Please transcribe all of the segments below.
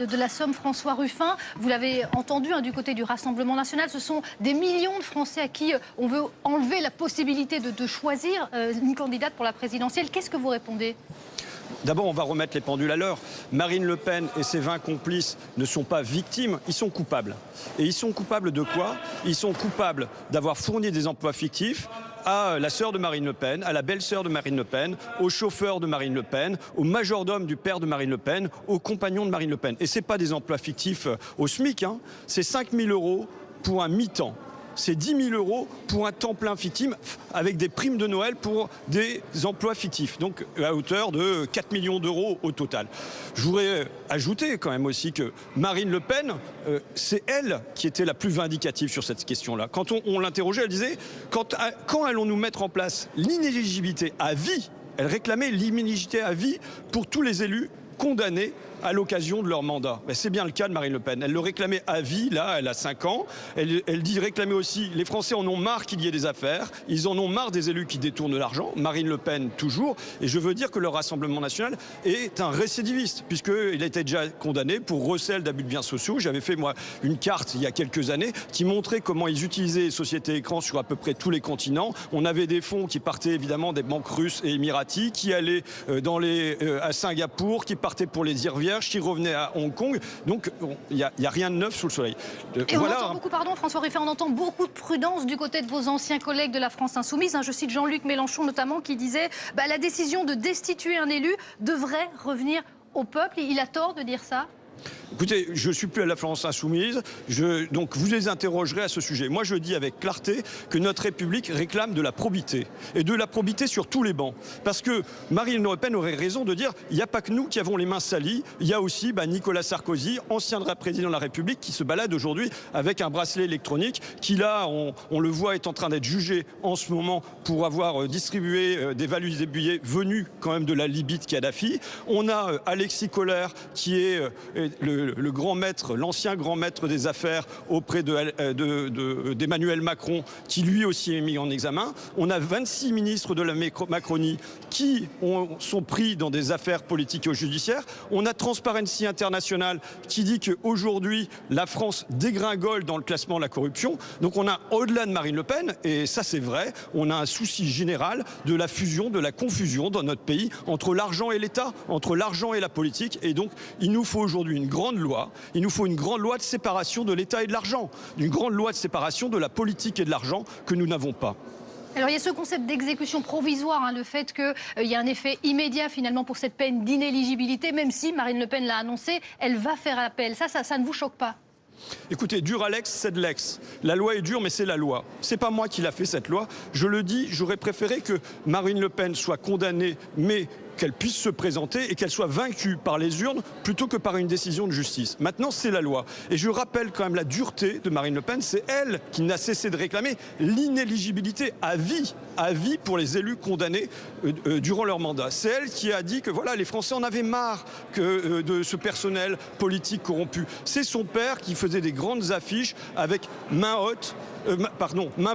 De la Somme, François Ruffin, vous l'avez entendu du côté du Rassemblement national, ce sont des millions de Français à qui on veut enlever la possibilité de choisir une candidate pour la présidentielle. Qu'est-ce que vous répondez ? D'abord, on va remettre les pendules à l'heure. Marine Le Pen et ses 20 complices ne sont pas victimes, ils sont coupables. Et ils sont coupables de quoi? Ils sont coupables d'avoir fourni des emplois fictifs à la sœur de Marine Le Pen, à la belle-sœur de Marine Le Pen, au chauffeur de Marine Le Pen, au majordome du père de Marine Le Pen, aux compagnons de Marine Le Pen. Et ce n'est pas des emplois fictifs au SMIC, c'est 5 000 € pour un mi-temps. C'est 10 000 € pour un temps plein fictif avec des primes de Noël pour des emplois fictifs. Donc à hauteur de 4 millions d'euros au total. Je voudrais ajouter quand même aussi que Marine Le Pen, c'est elle qui était la plus vindicative sur cette question-là. Quand on l'interrogeait, elle disait quand allons-nous mettre en place l'inéligibilité à vie? Elle réclamait l'inéligibilité à vie pour tous les élus condamnés à l'occasion de leur mandat. C'est bien le cas de Marine Le Pen. Elle le réclamait à vie, là, elle a 5 ans. Elle dit réclamer aussi, les Français en ont marre qu'il y ait des affaires, ils en ont marre des élus qui détournent l'argent. Marine Le Pen, toujours. Et je veux dire que le Rassemblement national est un récidiviste, puisqu'il a été déjà condamné pour recel d'abus de biens sociaux. J'avais fait, moi, une carte il y a quelques années qui montrait comment ils utilisaient les sociétés écrans sur à peu près tous les continents. On avait des fonds qui partaient évidemment des banques russes et émiraties, qui allaient à Singapour, qui partaient pour les îles Vierges, qui revenait à Hong Kong. Donc, il n'y a rien de neuf sous le soleil. Et voilà. On entend beaucoup, pardon François Ruffin, on entend beaucoup de prudence du côté de vos anciens collègues de la France Insoumise. Je cite Jean-Luc Mélenchon notamment qui disait la décision de destituer un élu devrait revenir au peuple. Il a tort de dire ça ? Écoutez, je ne suis plus à la France Insoumise, donc vous les interrogerez à ce sujet. Moi, je dis avec clarté que notre République réclame de la probité. Et de la probité sur tous les bancs. Parce que Marine Le Pen aurait raison de dire il n'y a pas que nous qui avons les mains salies, il y a aussi Nicolas Sarkozy, ancien président de la République, qui se balade aujourd'hui avec un bracelet électronique, qui là, on le voit, est en train d'être jugé en ce moment pour avoir distribué des valises et billets venus quand même de la Libye de Kadhafi. On a Alexis Kohler, qui est le grand maître, l'ancien grand maître des affaires auprès d'Emmanuel Macron, qui lui aussi est mis en examen. On a 26 ministres de la Macronie qui sont pris dans des affaires politiques et judiciaires. On a Transparency International qui dit qu'aujourd'hui, la France dégringole dans le classement de la corruption. Donc on a, au-delà de Marine Le Pen, et ça c'est vrai, on a un souci général de la fusion, de la confusion dans notre pays entre l'argent et l'État, entre l'argent et la politique. Et donc, il nous faut aujourd'hui une grande loi. Il nous faut une grande loi de séparation de l'État et de l'argent. Une grande loi de séparation de la politique et de l'argent que nous n'avons pas. Alors il y a ce concept d'exécution provisoire, le fait qu'il y a un effet immédiat finalement pour cette peine d'inéligibilité, même si Marine Le Pen l'a annoncé, elle va faire appel. Ça ne vous choque pas ? Écoutez, dur à l'ex, c'est de l'ex. La loi est dure, mais c'est la loi. C'est pas moi qui l'a fait, cette loi. Je le dis, j'aurais préféré que Marine Le Pen soit condamnée, mais qu'elle puisse se présenter et qu'elle soit vaincue par les urnes plutôt que par une décision de justice. Maintenant, c'est la loi. Et je rappelle quand même la dureté de Marine Le Pen. C'est elle qui n'a cessé de réclamer l'inéligibilité à vie pour les élus condamnés durant leur mandat. C'est elle qui a dit que voilà, les Français en avaient marre de ce personnel politique corrompu. C'est son père qui faisait des grandes affiches avec main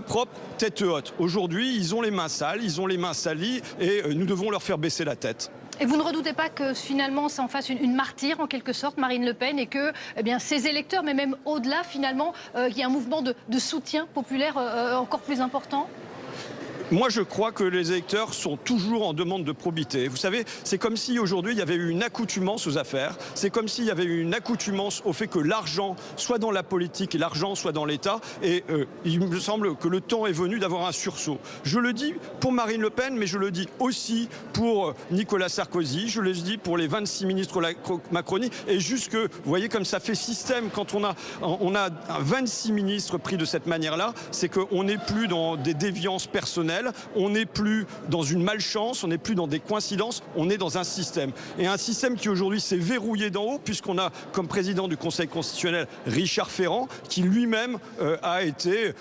propre, tête haute. Aujourd'hui, ils ont les mains sales, ils ont les mains salies et nous devons leur faire baisser la tête. Et vous ne redoutez pas que finalement ça en fasse une martyre en quelque sorte, Marine Le Pen, et que ses électeurs, mais même au-delà finalement, il y a un mouvement de soutien populaire encore plus important ? Moi, je crois que les électeurs sont toujours en demande de probité. Vous savez, c'est comme si aujourd'hui, il y avait eu une accoutumance aux affaires. C'est comme s'il y avait eu une accoutumance au fait que l'argent soit dans la politique et l'argent soit dans l'État. Et il me semble que le temps est venu d'avoir un sursaut. Je le dis pour Marine Le Pen, mais je le dis aussi pour Nicolas Sarkozy. Je le dis pour les 26 ministres de la Macronie. Et jusque, vous voyez comme ça fait système quand on a 26 ministres pris de cette manière-là, c'est qu'on n'est plus dans des déviances personnelles. On n'est plus dans une malchance, on n'est plus dans des coïncidences, on est dans un système. Et un système qui aujourd'hui s'est verrouillé d'en haut, puisqu'on a comme président du Conseil constitutionnel Richard Ferrand, qui lui-même a été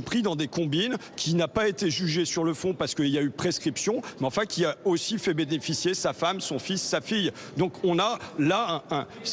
pris dans des combines, qui n'a pas été jugé sur le fond parce qu'il y a eu prescription, mais enfin qui a aussi fait bénéficier sa femme, son fils, sa fille. Donc on a là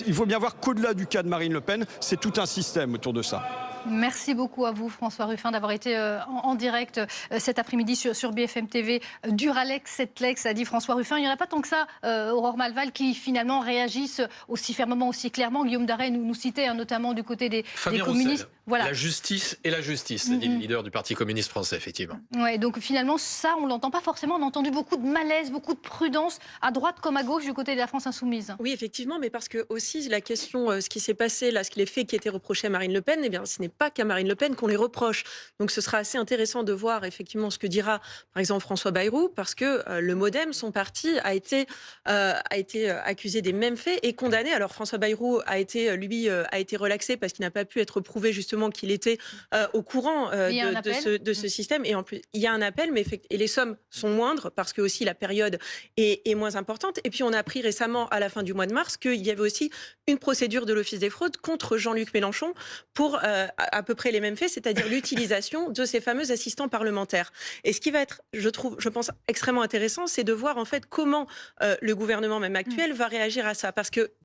il faut bien voir qu'au-delà du cas de Marine Le Pen, c'est tout un système autour de ça. Merci beaucoup à vous, François Ruffin, d'avoir été en direct cet après-midi sur BFM TV. Duralex, Setlex, a dit François Ruffin. Il n'y en a pas tant que ça, Aurore Malval, qui finalement réagissent aussi fermement, aussi clairement. Guillaume Darey nous citait, notamment du côté des communistes. Voilà. La justice et la justice, dit le leader du Parti communiste français, effectivement. Ouais, donc finalement, ça, on ne l'entend pas forcément. On a entendu beaucoup de malaise, beaucoup de prudence, à droite comme à gauche, du côté de la France insoumise. Oui, effectivement, mais parce que aussi, la question, ce qui s'est passé, là, les faits qui étaient reprochés à Marine Le Pen, eh bien, ce n'est pas qu'à Marine Le Pen qu'on les reproche. Donc ce sera assez intéressant de voir effectivement ce que dira, par exemple, François Bayrou, parce que le MoDem, son parti, a été accusé des mêmes faits et condamné. Alors François Bayrou a été relaxé parce qu'il n'a pas pu être prouvé justement qu'il était au courant de ce système. Et en plus, il y a un appel, mais et les sommes sont moindres parce que aussi la période est moins importante. Et puis on a appris récemment, à la fin du mois de mars, qu'il y avait aussi une procédure de l'Office des fraudes contre Jean-Luc Mélenchon pour à peu près les mêmes faits, c'est-à-dire l'utilisation de ces fameux assistants parlementaires. Et ce qui va être, je pense, extrêmement intéressant, c'est de voir en fait comment le gouvernement même actuel va réagir à ça. Parce que